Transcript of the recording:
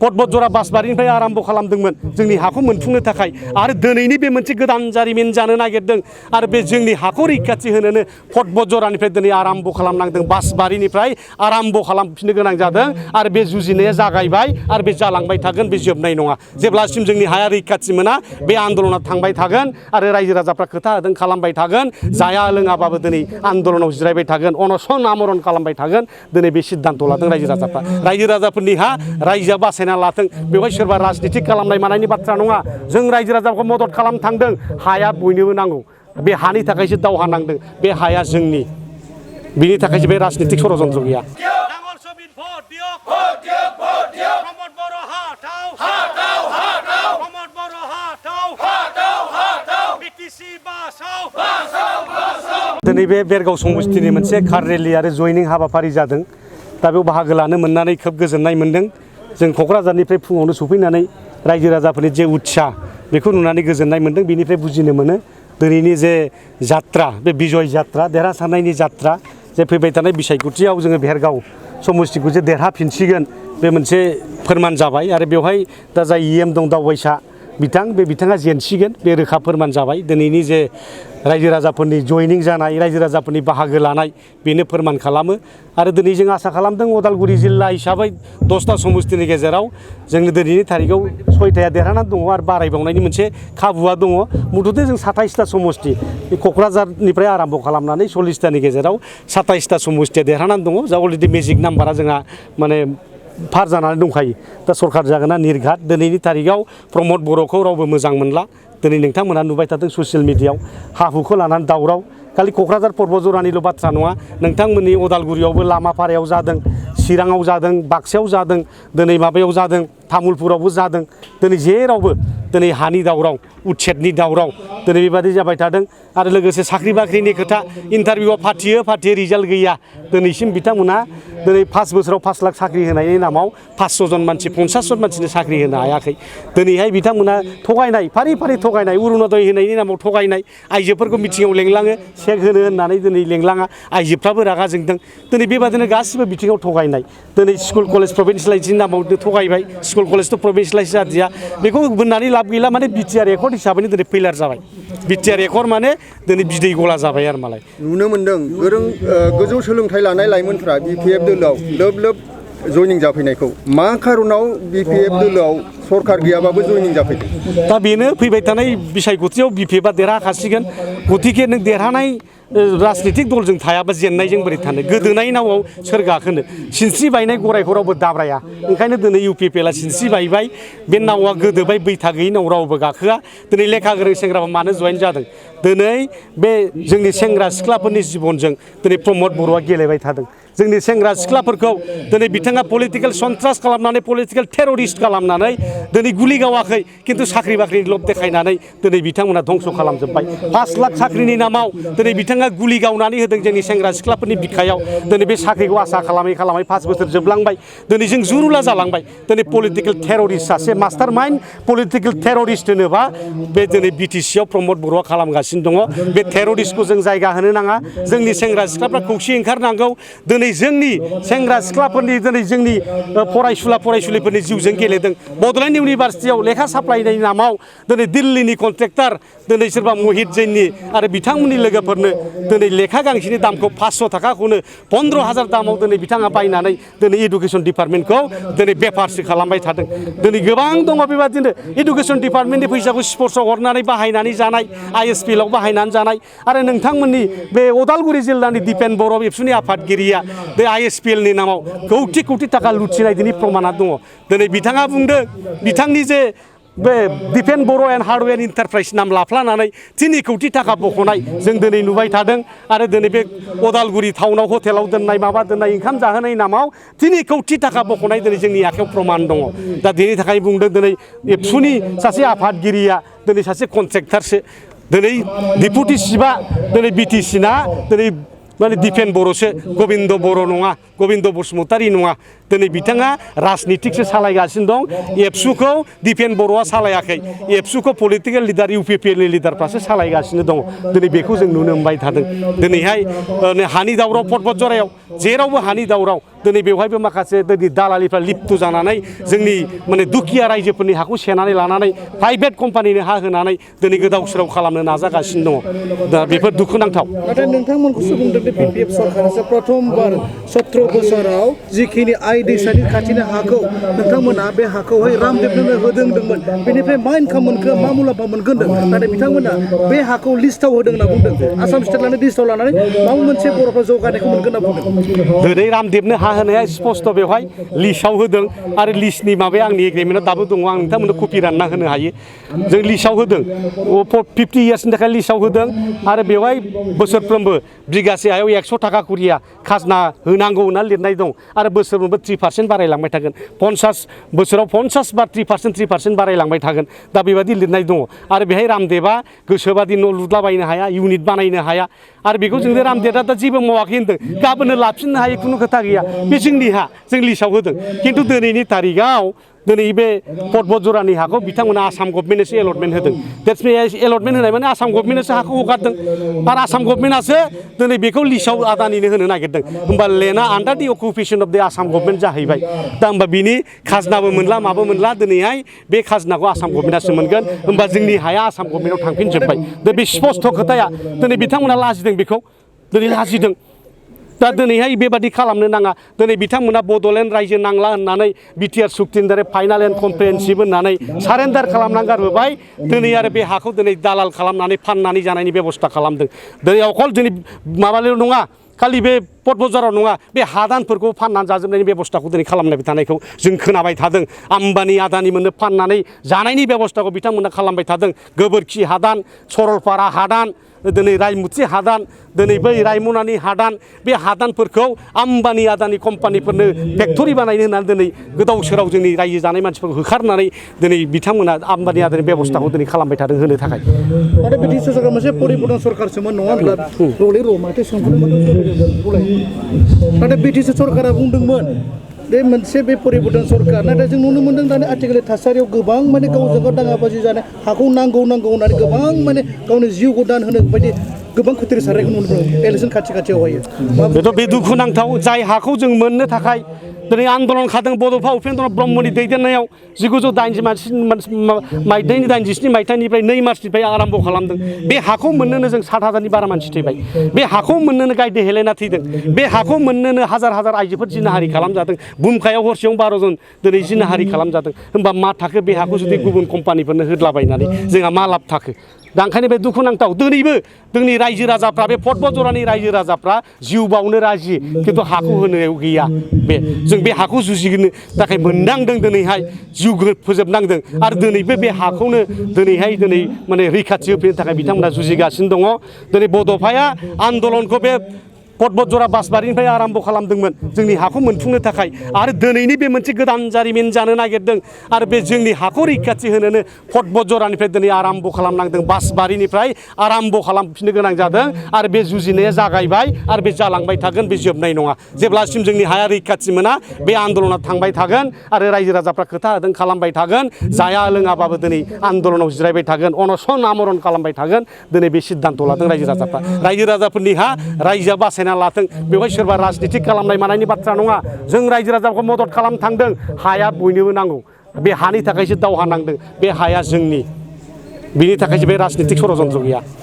बतझरा बासबारिनिफ्राय आराम्भ खालामदोंमोन जोंनि हाखौ मोनफुंनो थाखाय आरो दिनैनि बे मोनसे गोदान जारिमिन जानो नागिरदों आरो बे जोंनि हाखौ रैखाथि होनोनो बतझरानिफ्राय दिनै आराम्भ खालामनांदों बासबारिनिफ्राय आराम्भ खालामफिननो गोनां जादों आरो बे जुजिनाया जागायबाय आरो बे जालांबाय थागोन बे जोबनाय नङा जेब्लासिम जोंनि हाया रैखाथि मोना बे आन्दलना थांबाय थागोन आरो रायजो राजाफ्रा खोथा होदों खालामबाय थागोन जाया लोङाबाबो दिनै आन्दलनाव जिरायबाय थागोन अनसन आमरन खालामबाय थागोन दिनै बे सिद्धान्त लादों रायजो राजाफोरनि हा रायजोआ बासायना लाथों बेवहाय सोरबा राजनिति खालामनाय मानायनि बाथ्रा नङा जों रायजो राजाखौ मदद खालामनो थांदों हाया बयनोबो नांगौ बे हानि थाखायसो दावहा नांदों बे हाया जोंनि बिनि थाखायसो बे राजनितिक षड़यन्त्र गैया दिनै बे बेरगाव समस्थिनि मोनसे कार रेलि आरो जयनिं हाबाफारि जादों दा बेयाव बाहागो लानो मोननानै खोब गोजोननाय मोनदों जों क'क्राझारनिफ्राय फुङावनो सफैनानै रायजो राजाफोरनि जे उत्साह बेखौ नुनानै गोजोननाय मोनदों बेनिफ्राय बुजिनो मोनो दिनैनि जे जात्रा बे बिजय जात्रा देरहासारनायनि जात्रा जे फैबाय थानाय बिसायख'थियाव जोङो बेरगाव समस्थिखौ जे देरहाफिनसिगोन बे मोनसे फोरमान जाबाय आरो बेवहाय दा जाय EM दं दावबायसा बिथाङा जेनसिगोन बे रोखा फोरमान जाबाय दिनैनि जे रायजो राजाफोरनि जयनिं जानाय रायजो राजाफोरनि बाहागो लानाय बेनो फोरमान खालामो आरो दिनै जों आसा खालामदों उदालगुरि जिल्ला हिसाबै 10टा समस्थिनि गेजेराव जोंनि दिनैनि तारिखआव 6टाया देरहानानै दङ आरो बारायबावनायनि मोनसे खाबुआ दङ मुथते जों 27टा समस्ति क'क्राझारनिफ्राय आराम्भ खालामनानै 40टानि गेजेराव 27टा समस्तिया देरहानानै दङ जा अलरेडि मेजिक नाम्बारा जोंहा माने पार जानानै दंखायो दा सरकार जागोना निर्घात दिनैनि तारिखआव प्रमद बर'खौ रावबो मोजां मोनला दिनै नोंथांमोना नुबाय थादों ससियेल मिडियायाव हा हुखौ लानानै दावराव खालि क'क्राझार बतझरानिल' बाथ्रा नङा नोंथांमोननि उदालगुरियावबो लामापारायाव जादों चिराङाव जादों बाक्सायाव जादों दिनै माबायाव जादों तामुलपुरावबो जादों दिनै जेरावबो दिनै हानि दावराव उच्छेदनि दावराव दिनै बेबादि जाबाय थादों आरो लोगोसे साख्रि बाख्रिनि खोथा इन्टारभिउआव फाथियो रिजाल्ट गैया दिनैसिम बिथांमोना दिनै 5 बोसोराव 5 लाख साख्रि होनायनि नामाव 500 जन मानसि 50 जन मानसिनो साख्रि होनो हायाखै दिनैहाय बिथांमोना थगायनाय फारि थगायनाय अरुणोदय होनायनि नामाव थगायनाय आइजोफोरखौ मिथिङाव लेंलाङो चेक होनो होननानै दिनै लेंलाङा आइजोफ्राबो रागा जोंदों दिनै बेबादिनो गासिबो बिथिङाव थगायनाय दिनै स्कुल कलेज प्रभिन्सियेलाइजेसननि नामाव थगायबाय स्कुल कलेजथ' प्रभिन्सियेलाइज जादिया बेखौ बुंनानै लाब गैला माने बिटिआर एकर्ड हिसाबैनो दिनै फैलार जाबाय बिटिआर एकर्ड माने दिनै बिदै गला जाबाय आरो मालाय नुनो मोनदों गोजौ सोलोंथाइ लानाय लाइमोनफ्रा BPF दोलोआव लोब जयनिं जाफैनायखौ मा खारनाव BPF दोलोआव सरकार गैयाबाबो जयनिं जाफैदों दा बेनो फैबाय थानाय बिसायख'थियाव BPFआ देरहाखासिगोन गतिके नों देरहानाय राजनितिक दलजों थायाबा जेननायजों बोरै थानो गोदोनाय नावआव सोर गाखोनो सिनस्रि बायनाय गरायखौ रावबो दाब्राया ओंखायनो दिनै UPPLआ सिनस्रि बायबाय बे नावआ गोदोबाय बैथा गैयै नाव रावबो गाखोआ दिनै लेखा गोरों सेंग्राफोरा मानो जयेन जादों दिनै बे जोंनि सेंग्रा सिख्लाफोरनि जिबनजों दिनै प्रमद बर'आ गेलेबाय थादों जोंनि सेंग्रा सिख्लाफोरखौ दिनै बिथाङा पलिटिकेल सन्त्रास खालामनानै पलिटिकेल टेररिस्ट खालामनानै दिनै गुलि गावाखै खिन्थु साख्रि बाख्रिनि लब देखायनानै दिनै बिथांमोना धंस खालामजोब्बाय 5 लाख साख्रिनि नामाव दिनै बिथाङा गुलि गावनानै होदों जोंनि सेंग्रा सिख्लाफोरनि बिखायाव दिनै बे साख्रिखौ आसा खालामै 5 बोसोर जोबलांबाय दिनै जों जुरुला जालांबाय दिनै पलिटिकेल टेररिस्ट सासे मास्टार माइन्ड पलिटिकेल टेररिस्ट होनोबा बे दिनै BTCआव प्रमद बर'आ खालामगासिनो दङ बे टेररिस्टखौ जों जायगा होनो नाङा जोंनि सेंग्रा सिख्लाफ्रा खौसे ओंखारनांगौ दिनै जोंनि सेंग्रा सिख्लाफोरनि दिनै जोंनि फरायसुलिफोरनि जिउजों गेलेदों बड'लेण्ड इउनिभारसिटियाव लेखा साप्लायनायनि नामाव दिनै दिल्लीनि कन्ट्रेक्टर दिनै सोरबा महित जैननि आरो बिथांमोननि लोगोफोरनो दिनै लेखा गांसेनि दामखौ 500 थाखाखौनो 15,000 दामाव दिनै बिथाङा बायनानै दिनै इडुकेसन डिपार्टमेन्टखौ दिनै बेफारसो खालामबाय थादों दिनै गोबां दङ बेबादिनो इडुकेसन डिपार्टमेन्टनि फैसाखौ स्पर्ट्सआव हरनानै बाहायनानै जानाय ISPLआव बाहायनानै जानाय आरो नोंथांमोननि बे उदालगुरि जिल्लानि दिपेन बर' एबसुनि आफादगिरिया बे ISPLनि नामाव कौटि थाखा लुथिनाय दिनै प्रमाना दङ दिनै बिथाङा बुंदों बिथांनि जे बे दिपेन बर' एन्ड हार्डवेर इन्टारप्राइज नाम लाफ्लानानै 3 कौटि थाखा बख'नाय जों दिनै नुबाय थादों आरो दिनै बे उदालगुरि टाउनाव हटेलाव दोननाय माबा दोननाय ओंखाम जाहोनाय नामाव 3 कौटि थाखा बख'नाय दिनै जोंनि आखायाव प्रमान दङ दा बेनि थाखाय बुंदों दिनै एबसुनि सासे आफादगिरिया दिनै सासे कन्ट्रेक्टरसो दिनै डेपुटि चिफआ दिनै BTC ना दिनै माने दिपेन बर'सो गबिन्द बर' नङा गबिन्द बसुमतारी नङा दिनै बिथाङा राजनितिकसो सालायगासिनो दं एबसुखौ दिपेन बर'आ सालायाखै एबसुखौ पलिटिकेल लिडार UPPL नि लिडारफ्रासो सालायगासिनो दं दिनै बेखौ जों नुनो मोनबाय थादों दिनैहाय हानि दावराव पर्बतझरायाव जेरावबो हानि दावराव दिनै बेवहायबो माखासे दिनै दालालिफ्रा लिप्त जानानै जोंनि माने दुखिया रायजोफोरनि हाखौ सेनानै लानानै प्राइभेट कम्पानिनो हा होनानै दिनै गोदाव सोराव खालामनो नाजागासिनो दङ दा बेफोर दुखुनांथाव नाथाय नोंथांमोनखौसो बुंदों दि BPF सरकारासो प्रथमबार 17 बोसोराव जिखिनि आइ दैसानि खाथिनि हाखौ नोंथांमोना बे हाखौहाय रामदेबनो होदोंमोन बेनिफ्राय मा इनकाम मोनखो मा मुलाम्फा मोनगोन नाथाय बिथांमोना बे हाखौ लिस्टआव होदों होनना बुंदों आसाम स्टेट लानानै लिस्टआव लानानै माबा मोनसे बर'फ्रा जौगानायखौ मोनगोन होनना बुंदों दिनै रामदेबनो हा होनाया स्पस्ट बेवहाय लिस्टआव होदों आरो लिस्टनि माबाया आंनि एग्रिमेन्टआव दाबो दङ आं नोंथांमोननो कपि रानना होनो हायो जों लिस्टआव होदों 50 इयार्सनि थाखाय लिस्टआव होदों आरो बेवहाय बोसोरफ्रोमबो बिगासे हायाव 100 थाखा कुरिया खाजना होनांगौ होनना लिरनाय दं आरो बोसोरफ्रोमबो 3% बारायलांबाय थागोन 50 बोसोराव 50 बा 3% बारायलांबाय थागोन दा बेबायदि लिरनाय दङ आरो बेहाय रामदेबा गोसोबादि न' लुद्लाबायनो हाया इउनिट बानायनो हाया आरो बेखौ जों रामदेबा दा जेबो मावाखै होनदों गाबोननो लाफिननो हायो खुनु खोथा गैया बे जोंनि हा जों लिस्टआव होदों खिन्थु दिनैनि तारिखआव दिनै बे पर्बतझरानि हाखौ बिथांमोना आसाम गभर्नमेन्टनोसो एलटमेन्ट होदों द्याट्स मिन्स एलटमेन्ट होनाय माने आसाम गभर्नमेन्टनोसो हाखौ हगारदों आरो आसाम गभर्नमेन्टआसो दिनै बेखौ लिस्टआव आदानिनो होनो नागिरदों होमबा लेन्डआ आन्डार the occupation of the Assam government जाहैबाय दा होमबा बिनि खाजनाबो मोनला माबो मोनला दिनैहाय बे खाजनाखौ आसाम गभर्नमेन्टआसो मोनगोन होमबा जोंनि हाया आसाम गभर्नमेन्टआव थांफिनजोब्बाय दा बे स्पस्ट खोथाया दिनै बिथांमोना लाजिदों बेखौ दिनै लाजिदों दा दिनैहाय बेबादि खालामनो नाङा दिनै बिथांमोना बड'लेण्ड रायजो नांला होननानै बिटिआर सुक्तिनि दारै फाइनाल एन्ड कमप्रिहेन्सिभ होननानै सारेन्डार खालामनानै गारबोबाय दिनै आरो बे हाखौ दिनै दालाल खालामनानै फाननानै जानायनि बेबस्था खालामदों दिनै अकल दिनै माबाल' नङा खालि बे पर्बतझराव नङा बे हादानफोरखौ फाननानै जाजोबनायनि बेबस्थाखौ दिनै खालामबाय थानायखौ जों खोनाबाय थादों आम्बानि आदानि मोननो फाननानै जानायनि बेबस्थाखौ बिथांमोना खालामबाय थादों गोबोरखि हादान सरलपारा हादान दिनै रायमुथि हादान दिनै बै रायमनानि हादान बे हादानफोरखौ आम्बानि आदानि कम्पानिफोरनो फेक्टरि बानायनो होननानै दिनै गोदाव सोराव जोंनि रायजो जानाय मानसिफोरखौ होखारनानै दिनै बिथांमोना आम्बानि आदानि बेबस्थाखौ दिनै खालामबाय थादों होनो थाखाय आरो बे डिसि सरकार मोनसे परिबर्तन सरकारसोमोन नङा होनब्ला रलै र' माथो नाथाय BTC सरकारा बुंदोंमोन बे मोनसे बे परिबर्तन सरकार नाथाय जों नुनो मोनदों दानि आथिखालनि थासारियाव गोबां माने गावजों गाव दाङाबाजि जानाय हाखौ नांगौ होननानै गोबां माने गावनि जिउखौ दान होनो बायदि गोबां खुद्रि सारनायखौ नुनो मोनो इलेक्सन खाथियावहाय बेथ' बे दुखुनांथाव जाय हाखौ जों मोननो थाखाय दिनै आन्दलन खादों बड'फा उपेन्द्र ब्रह्मनि दैदेननायाव 1987 मायथाइनिफ्राय 2 मार्चनिफ्राय आराम्भ खालामदों बे हाखौ मोननोनो जों 7,000नि बारा मानसि थैबाय बे हाखौ मोननोनो गायदे हेलेना थैदों बे हाखौ मोननोनो हाजार हाजार आइजोफोर जिनाहारि खालामजादों बुमखायाव हरसेयाव 12 जन दिनै जिनाहारि खालामजादों होमबा मा थाखो बे हाखौ जुदि गुबुन कम्पानिफोरनो होदलाबायनानै जोंहा मा लाब थाखो दा ओंखायनो बे दुखुनांथाव दिनैबो जोंनि रायजो राजाफ्रा बे पर्बतझरानि रायजो राजाफ्रा जिउ बावनो राजि खिन्थु हाखौ होनायाव गैया बे जों बे हाखौ जुजिनो थाखाय मोननांदों दिनैहाय जिउ फोजोबनांदों आरो दिनैबो बे हाखौनो दिनै माने रैखाथि होफैनो थाखाय बिथांमोना जुजिगासिनो दङ दिनै बड'फाया आन्दलनखौ बे पर्बतझरा बासबारिनिफ्राय आराम्भ खालामदोंमोन जोंनि हाखौ मोनफुंनो थाखाय आरो दिनैनि बे मोनसे गोदान जारिमिन जानो नागिरदों आरो बे जोंनि हाखौ रैखाथि होनोनो पर्बतझरानिफ्राय दिनै आराम्भ खालामनांदों बासबारिनिफ्राय आराम्भ खालामफिननो गोनां जादों आरो बे जुजिनाया जागायबाय आरो बे जालांबाय थागोन बे जोबनाय नङा जेब्लासिम जोंनि हाया रैखाथि मोना बे आन्दलना थांबाय थागोन आरो रायजो राजाफ्रा खोथा होदों खालामबाय थागोन जाया लोङाबाबो दिनै आन्दलनाव जिरायबाय थागोन अनसन आमरन खालामबाय थागोन दिनै बे सिद्धान्त लादों रायजो राजाफोरनि हा रायजोआ बासायना लाथों बेवहाय सोरबा राजनितिक खालामनाय मानायनि बाथ्रा नङा जों रायजो राजाखौ मदद खालामनो थांदों हाया बयनोबो नांगौ बे हानि थाखायसो दावहा नांदों बे हाया जोंनि बिनि थाखायसो बे राजनितिक षड़यन्त्र गैया